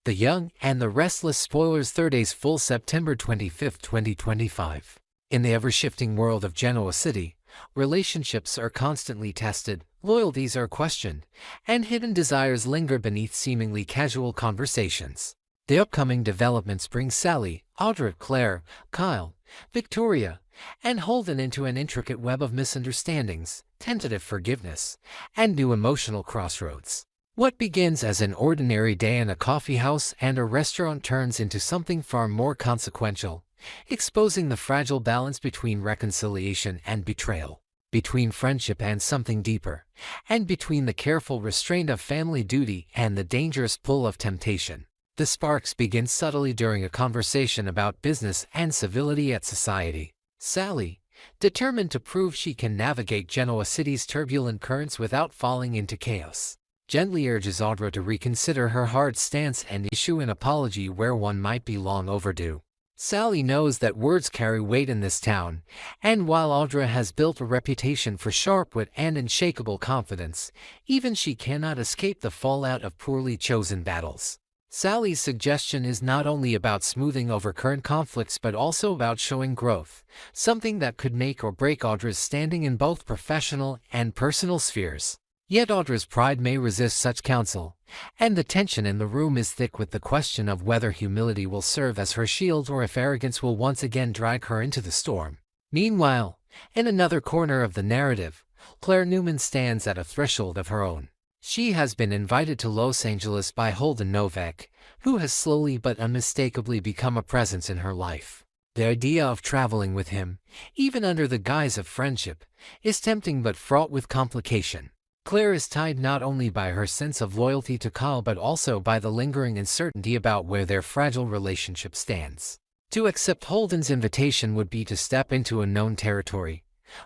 The Young and the Restless spoilers Thurdays full September 25, 2025. In the ever-shifting world of Genoa City, relationships are constantly tested, loyalties are questioned, and hidden desires linger beneath seemingly casual conversations. The upcoming developments bring Sally, Audra, Claire, Kyle, Victoria, and Holden into an intricate web of misunderstandings, tentative forgiveness, and new emotional crossroads. What begins as an ordinary day in a coffee house and a restaurant turns into something far more consequential, exposing the fragile balance between reconciliation and betrayal, between friendship and something deeper, and between the careful restraint of family duty and the dangerous pull of temptation. The sparks begin subtly during a conversation about business and civility at society. Sally, determined to prove she can navigate Genoa City's turbulent currents without falling into chaos, gently urges Audra to reconsider her hard stance and issue an apology where one might be long overdue. Sally knows that words carry weight in this town, and while Audra has built a reputation for sharp wit and unshakable confidence, even she cannot escape the fallout of poorly chosen battles. Sally's suggestion is not only about smoothing over current conflicts but also about showing growth, something that could make or break Audra's standing in both professional and personal spheres. Yet Audra's pride may resist such counsel, and the tension in the room is thick with the question of whether humility will serve as her shield or if arrogance will once again drag her into the storm. Meanwhile, in another corner of the narrative, Claire Newman stands at a threshold of her own. She has been invited to Los Angeles by Holden Novak, who has slowly but unmistakably become a presence in her life. The idea of traveling with him, even under the guise of friendship, is tempting but fraught with complication. Claire is tied not only by her sense of loyalty to Kyle but also by the lingering uncertainty about where their fragile relationship stands. To accept Holden's invitation would be to step into unknown territory,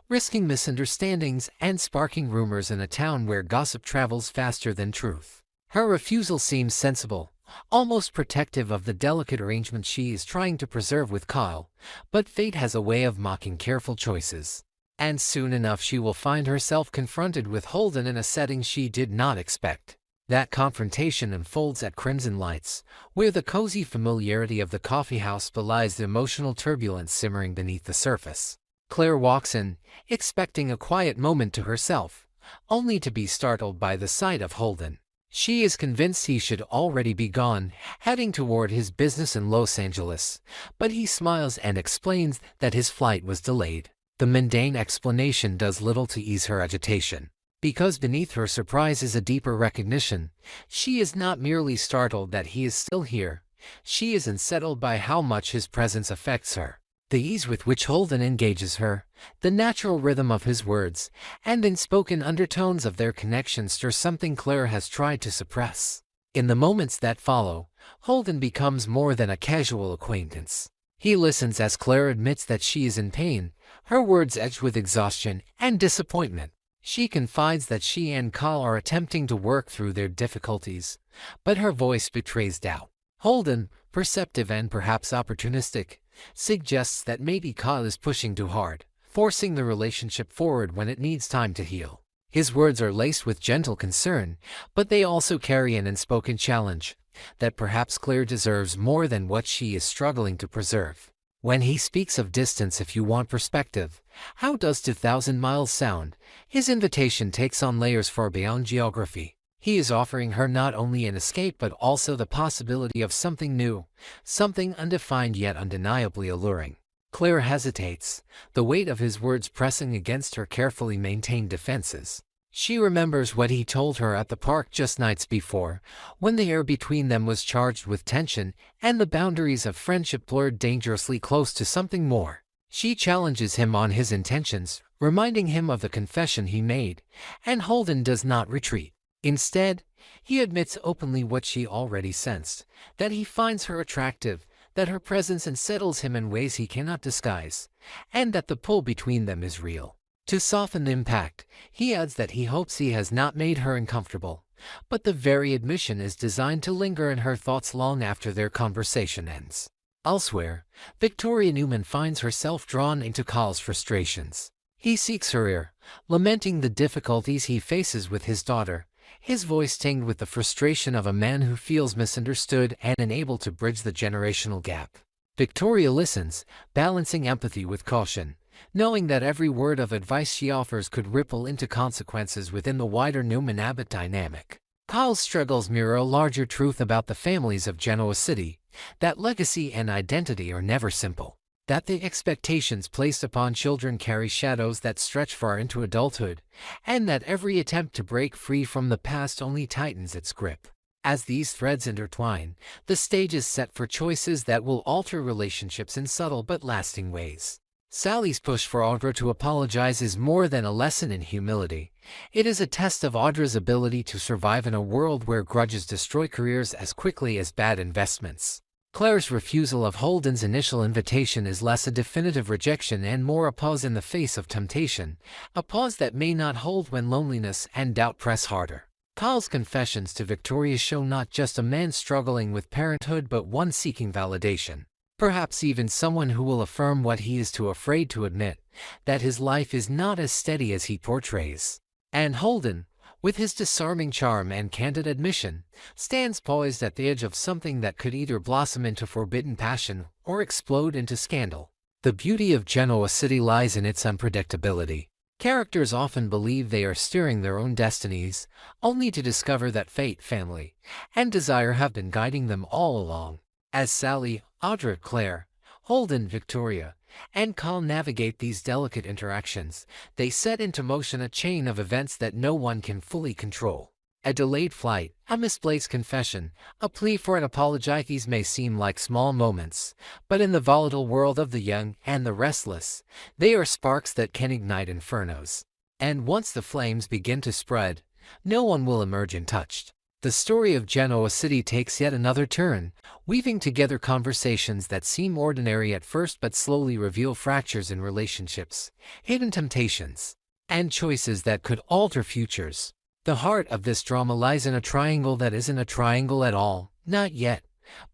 risking misunderstandings and sparking rumors in a town where gossip travels faster than truth. Her refusal seems sensible, almost protective of the delicate arrangement she is trying to preserve with Kyle, but fate has a way of mocking careful choices. And soon enough she will find herself confronted with Holden in a setting she did not expect. That confrontation unfolds at Crimson Lights, where the cozy familiarity of the coffee house belies the emotional turbulence simmering beneath the surface. Claire walks in, expecting a quiet moment to herself, only to be startled by the sight of Holden. She is convinced he should already be gone, heading toward his business in Los Angeles, but he smiles and explains that his flight was delayed. The mundane explanation does little to ease her agitation, because beneath her surprise is a deeper recognition. She is not merely startled that he is still here, she is unsettled by how much his presence affects her. The ease with which Holden engages her, the natural rhythm of his words, and unspoken undertones of their connection stir something Claire has tried to suppress. In the moments that follow, Holden becomes more than a casual acquaintance. He listens as Claire admits that she is in pain, her words edged with exhaustion and disappointment. She confides that she and Kyle are attempting to work through their difficulties, but her voice betrays doubt. Holden, perceptive and perhaps opportunistic, suggests that maybe Kyle is pushing too hard, forcing the relationship forward when it needs time to heal. His words are laced with gentle concern, but they also carry an unspoken challenge that perhaps Claire deserves more than what she is struggling to preserve. When he speaks of distance, if you want perspective, how does 2,000 miles sound? His invitation takes on layers far beyond geography. He is offering her not only an escape but also the possibility of something new, something undefined yet undeniably alluring. Claire hesitates, the weight of his words pressing against her carefully maintained defenses. She remembers what he told her at the park just nights before, when the air between them was charged with tension and the boundaries of friendship blurred dangerously close to something more. She challenges him on his intentions, reminding him of the confession he made, and Holden does not retreat. Instead, he admits openly what she already sensed, that he finds her attractive, that her presence unsettles him in ways he cannot disguise, and that the pull between them is real. To soften the impact, he adds that he hopes he has not made her uncomfortable, but the very admission is designed to linger in her thoughts long after their conversation ends. Elsewhere, Victoria Newman finds herself drawn into Kyle's frustrations. He seeks her ear, lamenting the difficulties he faces with his daughter, his voice tinged with the frustration of a man who feels misunderstood and unable to bridge the generational gap. Victoria listens, balancing empathy with caution, knowing that every word of advice she offers could ripple into consequences within the wider Newman-Abbott dynamic. Kyle's struggles mirror a larger truth about the families of Genoa City, that legacy and identity are never simple, that the expectations placed upon children carry shadows that stretch far into adulthood, and that every attempt to break free from the past only tightens its grip. As these threads intertwine, the stage is set for choices that will alter relationships in subtle but lasting ways. Sally's push for Audra to apologize is more than a lesson in humility. It is a test of Audra's ability to survive in a world where grudges destroy careers as quickly as bad investments. Clare's refusal of Holden's initial invitation is less a definitive rejection and more a pause in the face of temptation, a pause that may not hold when loneliness and doubt press harder. Kyle's confessions to Victoria show not just a man struggling with parenthood but one seeking validation. Perhaps even someone who will affirm what he is too afraid to admit, that his life is not as steady as he portrays. And Holden, with his disarming charm and candid admission, stands poised at the edge of something that could either blossom into forbidden passion or explode into scandal. The beauty of Genoa City lies in its unpredictability. Characters often believe they are steering their own destinies, only to discover that fate, family, and desire have been guiding them all along. As Sally, Audra, Clare, Holden, Victoria, and Kyle navigate these delicate interactions, they set into motion a chain of events that no one can fully control. A delayed flight, a misplaced confession, a plea for an apology. These may seem like small moments, but in the volatile world of the young and the restless, they are sparks that can ignite infernos. And once the flames begin to spread, no one will emerge untouched. The story of Genoa City takes yet another turn, weaving together conversations that seem ordinary at first but slowly reveal fractures in relationships, hidden temptations, and choices that could alter futures. The heart of this drama lies in a triangle that isn't a triangle at all, not yet,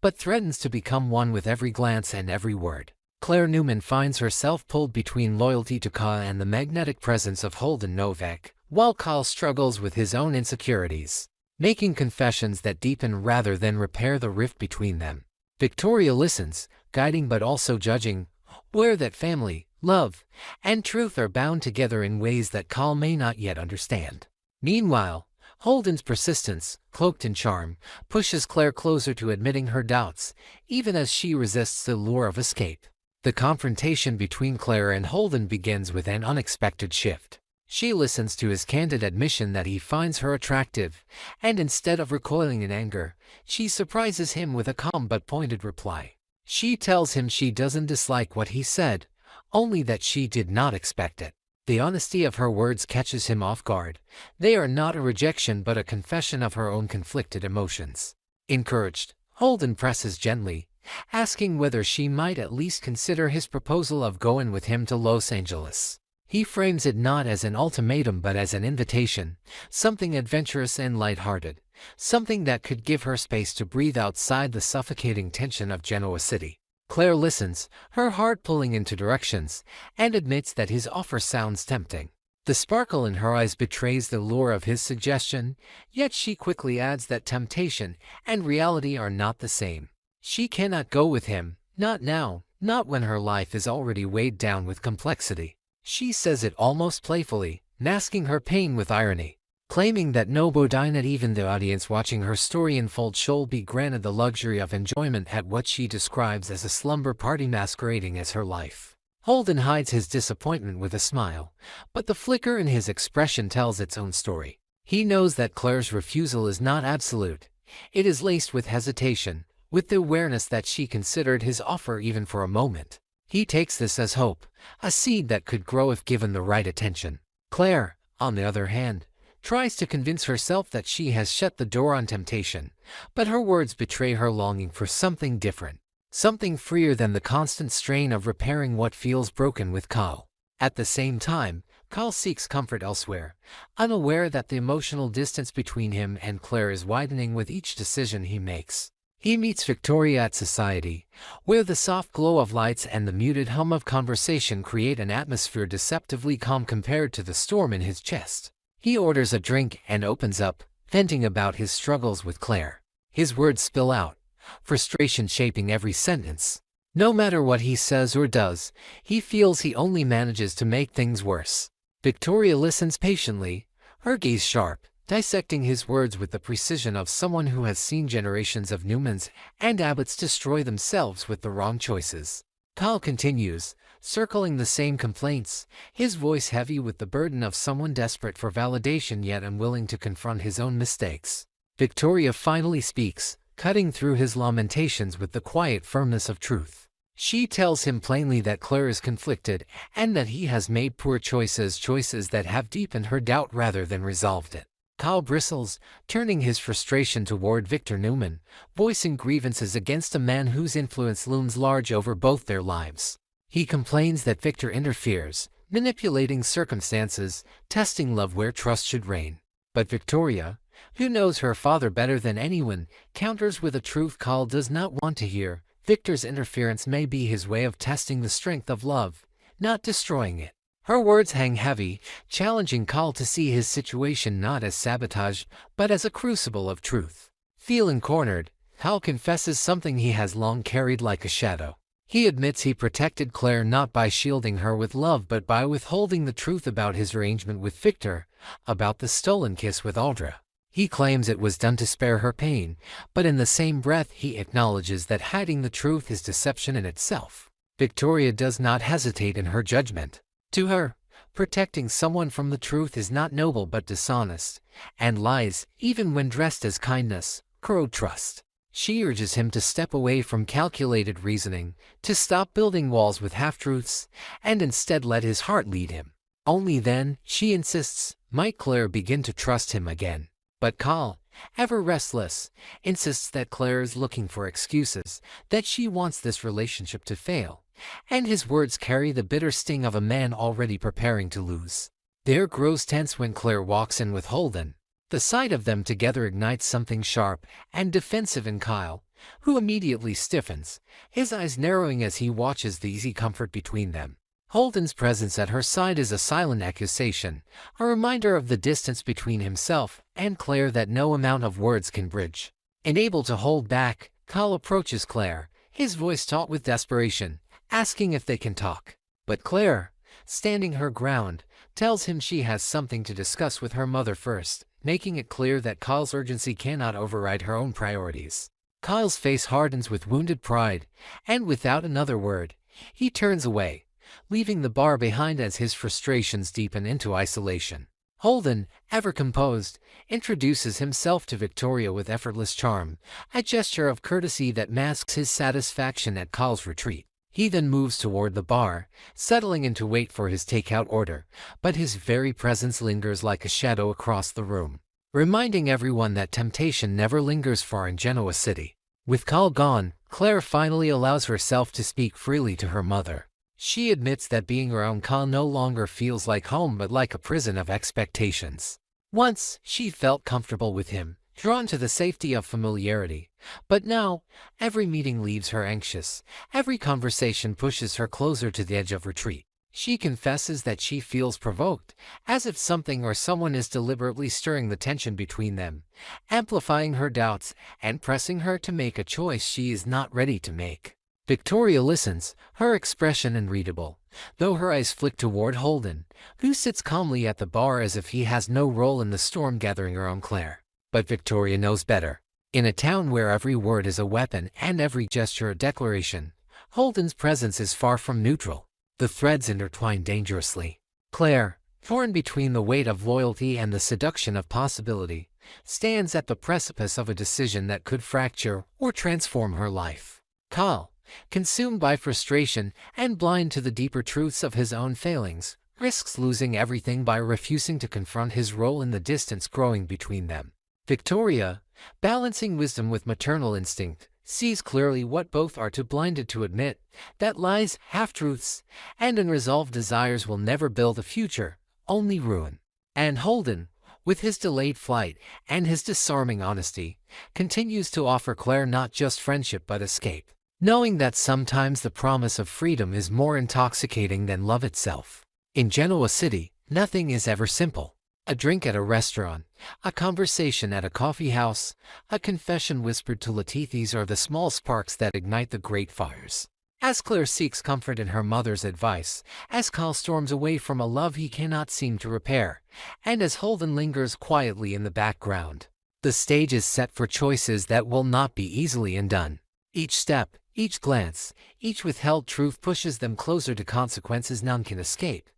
but threatens to become one with every glance and every word. Clare Newman finds herself pulled between loyalty to Kyle and the magnetic presence of Holden Novak, while Kyle struggles with his own insecurities, making confessions that deepen rather than repair the rift between them. Victoria listens, guiding but also judging, aware that family, love, and truth are bound together in ways that Kyle may not yet understand. Meanwhile, Holden's persistence, cloaked in charm, pushes Clare closer to admitting her doubts, even as she resists the lure of escape. The confrontation between Clare and Holden begins with an unexpected shift. She listens to his candid admission that he finds her attractive, and instead of recoiling in anger, she surprises him with a calm but pointed reply. She tells him she doesn't dislike what he said, only that she did not expect it. The honesty of her words catches him off guard. They are not a rejection but a confession of her own conflicted emotions. Encouraged, Holden presses gently, asking whether she might at least consider his proposal of going with him to Los Angeles. He frames it not as an ultimatum but as an invitation, something adventurous and lighthearted, something that could give her space to breathe outside the suffocating tension of Genoa City. Clare listens, her heart pulling into directions, and admits that his offer sounds tempting. The sparkle in her eyes betrays the lure of his suggestion, yet she quickly adds that temptation and reality are not the same. She cannot go with him, not now, not when her life is already weighed down with complexity. She says it almost playfully, masking her pain with irony, claiming that not even the audience watching her story unfold shall be granted the luxury of enjoyment at what she describes as a slumber party masquerading as her life. Holden hides his disappointment with a smile, but the flicker in his expression tells its own story. He knows that Clare's refusal is not absolute. It is laced with hesitation, with the awareness that she considered his offer even for a moment. He takes this as hope, a seed that could grow if given the right attention. Clare, on the other hand, tries to convince herself that she has shut the door on temptation, but her words betray her longing for something different, something freer than the constant strain of repairing what feels broken with Kyle. At the same time, Kyle seeks comfort elsewhere, unaware that the emotional distance between him and Clare is widening with each decision he makes. He meets Victoria at Society, where the soft glow of lights and the muted hum of conversation create an atmosphere deceptively calm compared to the storm in his chest. He orders a drink and opens up, venting about his struggles with Claire. His words spill out, frustration shaping every sentence. No matter what he says or does, he feels he only manages to make things worse. Victoria listens patiently, her gaze sharp, dissecting his words with the precision of someone who has seen generations of Newmans and Abbotts destroy themselves with the wrong choices. Kyle continues, circling the same complaints, his voice heavy with the burden of someone desperate for validation yet unwilling to confront his own mistakes. Victoria finally speaks, cutting through his lamentations with the quiet firmness of truth. She tells him plainly that Claire is conflicted and that he has made poor choices that have deepened her doubt rather than resolved it. Kyle bristles, turning his frustration toward Victor Newman, voicing grievances against a man whose influence looms large over both their lives. He complains that Victor interferes, manipulating circumstances, testing love where trust should reign. But Victoria, who knows her father better than anyone, counters with a truth Kyle does not want to hear. Victor's interference may be his way of testing the strength of love, not destroying it. Her words hang heavy, challenging Kyle to see his situation not as sabotage, but as a crucible of truth. Feeling cornered, Kyle confesses something he has long carried like a shadow. He admits he protected Claire not by shielding her with love but by withholding the truth about his arrangement with Victor, about the stolen kiss with Audra. He claims it was done to spare her pain, but in the same breath he acknowledges that hiding the truth is deception in itself. Victoria does not hesitate in her judgment. To her, protecting someone from the truth is not noble but dishonest, and lies, even when dressed as kindness, corrode trust. She urges him to step away from calculated reasoning, to stop building walls with half-truths, and instead let his heart lead him. Only then, she insists, might Claire begin to trust him again. But Kyle, ever restless, insists that Claire is looking for excuses, that she wants this relationship to fail, and his words carry the bitter sting of a man already preparing to lose. The air grows tense when Claire walks in with Holden. The sight of them together ignites something sharp and defensive in Kyle, who immediately stiffens, his eyes narrowing as he watches the easy comfort between them. Holden's presence at her side is a silent accusation, a reminder of the distance between himself and Claire that no amount of words can bridge. Unable to hold back, Kyle approaches Claire, his voice taut with desperation, asking if they can talk. But Claire, standing her ground, tells him she has something to discuss with her mother first, making it clear that Kyle's urgency cannot override her own priorities. Kyle's face hardens with wounded pride, and without another word, he turns away, leaving the bar behind as his frustrations deepen into isolation. Holden, ever composed, introduces himself to Victoria with effortless charm, a gesture of courtesy that masks his satisfaction at Kyle's retreat. He then moves toward the bar, settling in to wait for his takeout order, but his very presence lingers like a shadow across the room, reminding everyone that temptation never lingers far in Genoa City. With Kyle gone, Claire finally allows herself to speak freely to her mother. She admits that being around Kyle no longer feels like home but like a prison of expectations. Once, she felt comfortable with him, drawn to the safety of familiarity. But now, every meeting leaves her anxious, every conversation pushes her closer to the edge of retreat. She confesses that she feels provoked, as if something or someone is deliberately stirring the tension between them, amplifying her doubts and pressing her to make a choice she is not ready to make. Victoria listens, her expression unreadable, though her eyes flick toward Holden, who sits calmly at the bar as if he has no role in the storm gathering around Claire. But Victoria knows better. In a town where every word is a weapon and every gesture a declaration, Holden's presence is far from neutral. The threads intertwine dangerously. Claire, torn between the weight of loyalty and the seduction of possibility, stands at the precipice of a decision that could fracture or transform her life. Kyle, consumed by frustration and blind to the deeper truths of his own failings, risks losing everything by refusing to confront his role in the distance growing between them. Victoria, balancing wisdom with maternal instinct, sees clearly what both are too blinded to admit, that lies, half-truths, and unresolved desires will never build a future, only ruin. And Holden, with his delayed flight and his disarming honesty, continues to offer Claire not just friendship but escape, knowing that sometimes the promise of freedom is more intoxicating than love itself. In Genoa City, nothing is ever simple. A drink at a restaurant, a conversation at a coffee house, a confession whispered to Letithis are the small sparks that ignite the great fires. As Claire seeks comfort in her mother's advice, as Kyle storms away from a love he cannot seem to repair, and as Holden lingers quietly in the background, the stage is set for choices that will not be easily undone. Each step, each glance, each withheld truth pushes them closer to consequences none can escape.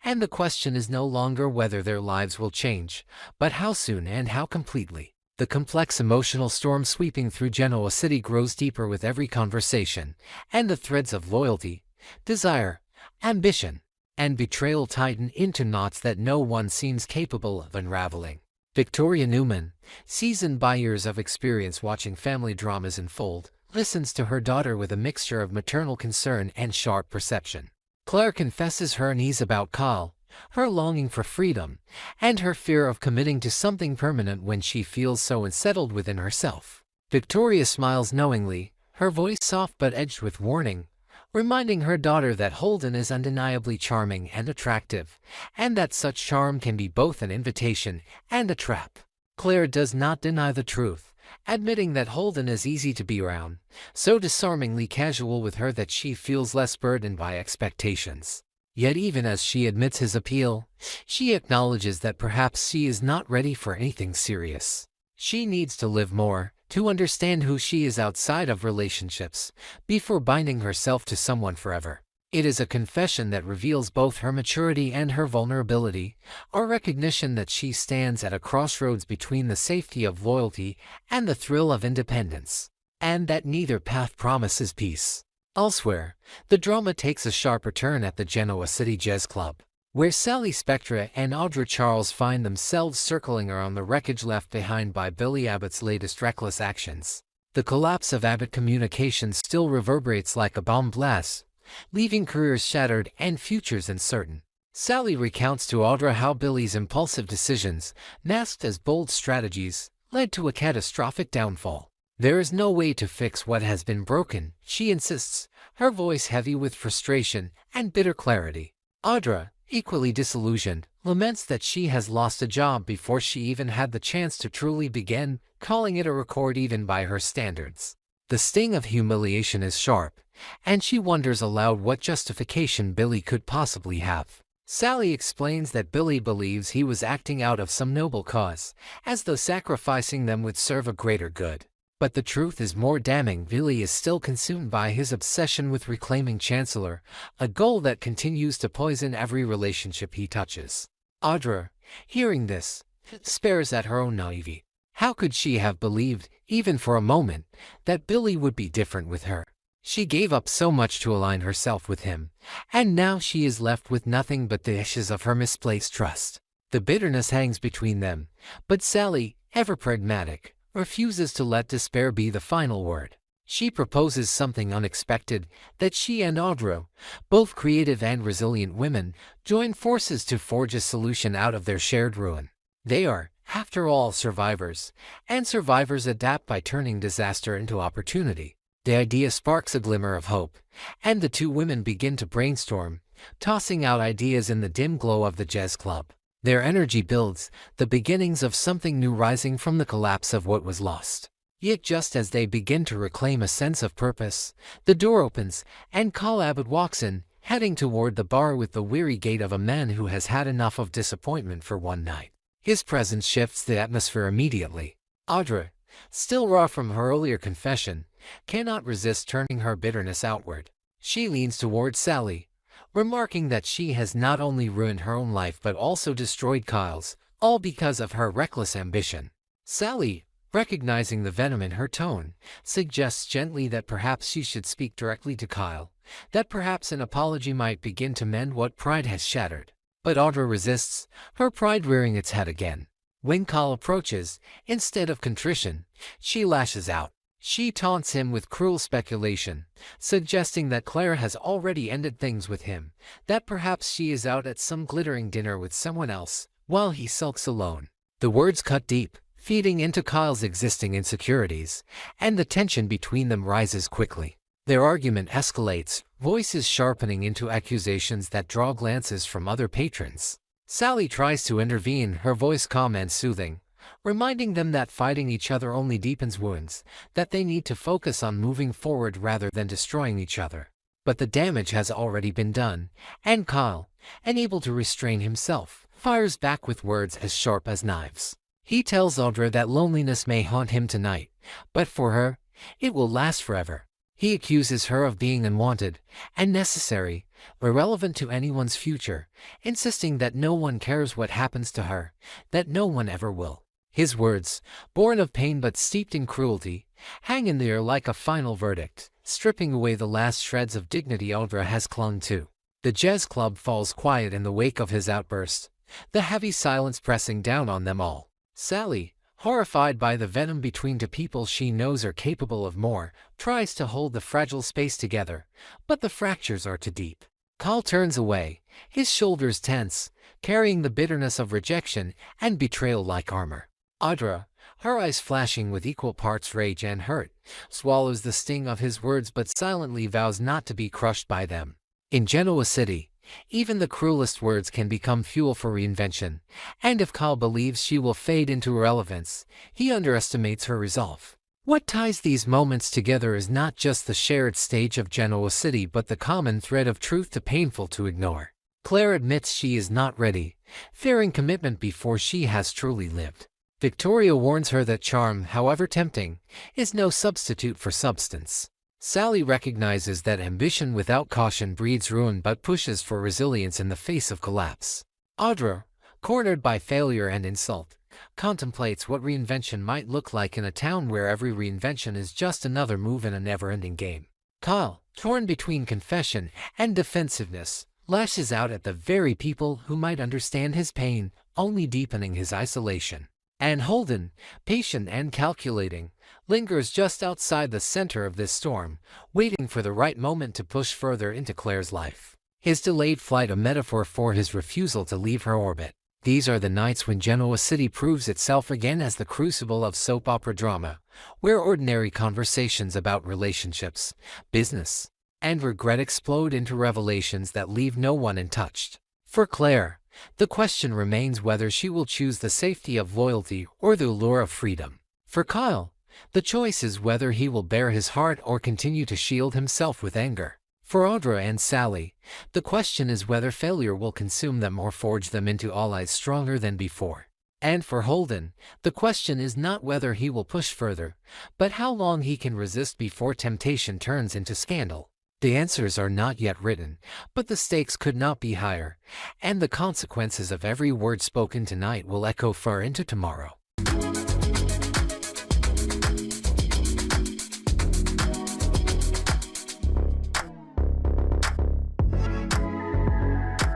And the question is no longer whether their lives will change, but how soon and how completely. The complex emotional storm sweeping through Genoa City grows deeper with every conversation, and the threads of loyalty, desire, ambition, and betrayal tighten into knots that no one seems capable of unraveling. Victoria Newman, seasoned by years of experience watching family dramas unfold, listens to her daughter with a mixture of maternal concern and sharp perception. Claire confesses her unease about Kyle, her longing for freedom, and her fear of committing to something permanent when she feels so unsettled within herself. Victoria smiles knowingly, her voice soft but edged with warning, reminding her daughter that Holden is undeniably charming and attractive, and that such charm can be both an invitation and a trap. Claire does not deny the truth, admitting that Holden is easy to be around, so disarmingly casual with her that she feels less burdened by expectations. Yet even as she admits his appeal, she acknowledges that perhaps she is not ready for anything serious. She needs to live more, to understand who she is outside of relationships, before binding herself to someone forever. It is a confession that reveals both her maturity and her vulnerability, a recognition that she stands at a crossroads between the safety of loyalty and the thrill of independence, and that neither path promises peace. Elsewhere, the drama takes a sharper turn at the Genoa City Jazz Club, where Sally Spectra and Audra Charles find themselves circling around the wreckage left behind by Billy Abbott's latest reckless actions. The collapse of Abbott Communications still reverberates like a bomb blast, leaving careers shattered and futures uncertain. Sally recounts to Audra how Billy's impulsive decisions, masked as bold strategies, led to a catastrophic downfall. There is no way to fix what has been broken, she insists, her voice heavy with frustration and bitter clarity. Audra, equally disillusioned, laments that she has lost a job before she even had the chance to truly begin, calling it a record even by her standards. The sting of humiliation is sharp, and she wonders aloud what justification Billy could possibly have. Sally explains that Billy believes he was acting out of some noble cause, as though sacrificing them would serve a greater good. But the truth is more damning. Billy is still consumed by his obsession with reclaiming Chancellor, a goal that continues to poison every relationship he touches. Audra, hearing this, spares at her own naivety. How could she have believed, even for a moment, that Billy would be different with her? She gave up so much to align herself with him, and now she is left with nothing but the ashes of her misplaced trust. The bitterness hangs between them, but Sally, ever pragmatic, refuses to let despair be the final word. She proposes something unexpected, that she and Audra, both creative and resilient women, join forces to forge a solution out of their shared ruin. They are, after all, survivors, and survivors adapt by turning disaster into opportunity. The idea sparks a glimmer of hope, and the two women begin to brainstorm, tossing out ideas in the dim glow of the jazz club. Their energy builds, the beginnings of something new rising from the collapse of what was lost. Yet just as they begin to reclaim a sense of purpose, the door opens, and Kyle Abbott walks in, heading toward the bar with the weary gait of a man who has had enough of disappointment for one night. His presence shifts the atmosphere immediately. Audra, still raw from her earlier confession, cannot resist turning her bitterness outward. She leans toward Sally, remarking that she has not only ruined her own life but also destroyed Kyle's, all because of her reckless ambition. Sally, recognizing the venom in her tone, suggests gently that perhaps she should speak directly to Kyle, that perhaps an apology might begin to mend what pride has shattered. But Audra resists, her pride rearing its head again. When Kyle approaches, instead of contrition, she lashes out. She taunts him with cruel speculation, suggesting that Claire has already ended things with him, that perhaps she is out at some glittering dinner with someone else, while he sulks alone. The words cut deep, feeding into Kyle's existing insecurities, and the tension between them rises quickly. Their argument escalates, voices sharpening into accusations that draw glances from other patrons. Sally tries to intervene, her voice calm and soothing, reminding them that fighting each other only deepens wounds, that they need to focus on moving forward rather than destroying each other. But the damage has already been done, and Kyle, unable to restrain himself, fires back with words as sharp as knives. He tells Audra that loneliness may haunt him tonight, but for her, it will last forever. He accuses her of being unwanted, unnecessary, irrelevant to anyone's future, insisting that no one cares what happens to her, that no one ever will. His words, born of pain but steeped in cruelty, hang in the air like a final verdict, stripping away the last shreds of dignity Audra has clung to. The jazz club falls quiet in the wake of his outburst, the heavy silence pressing down on them all. Sally, horrified by the venom between two people she knows are capable of more, tries to hold the fragile space together, but the fractures are too deep. Kyle turns away, his shoulders tense, carrying the bitterness of rejection and betrayal like armor. Audra, her eyes flashing with equal parts rage and hurt, swallows the sting of his words but silently vows not to be crushed by them. In Genoa City, even the cruelest words can become fuel for reinvention, and if Kyle believes she will fade into irrelevance, he underestimates her resolve. What ties these moments together is not just the shared stage of Genoa City but the common thread of truth too painful to ignore. Claire admits she is not ready, fearing commitment before she has truly lived. Victoria warns her that charm, however tempting, is no substitute for substance. Sally recognizes that ambition without caution breeds ruin but pushes for resilience in the face of collapse. Audra, cornered by failure and insult, contemplates what reinvention might look like in a town where every reinvention is just another move in a never-ending game. Kyle, torn between confession and defensiveness, lashes out at the very people who might understand his pain, only deepening his isolation. And Holden, patient and calculating, lingers just outside the center of this storm, waiting for the right moment to push further into Claire's life. His delayed flight a metaphor for his refusal to leave her orbit. These are the nights when Genoa City proves itself again as the crucible of soap opera drama, where ordinary conversations about relationships, business, and regret explode into revelations that leave no one untouched. For Claire, the question remains whether she will choose the safety of loyalty or the allure of freedom. For Kyle, the choice is whether he will bare his heart or continue to shield himself with anger. For Audra and Sally, the question is whether failure will consume them or forge them into allies stronger than before. And for Holden, the question is not whether he will push further, but how long he can resist before temptation turns into scandal. The answers are not yet written, but the stakes could not be higher, and the consequences of every word spoken tonight will echo far into tomorrow.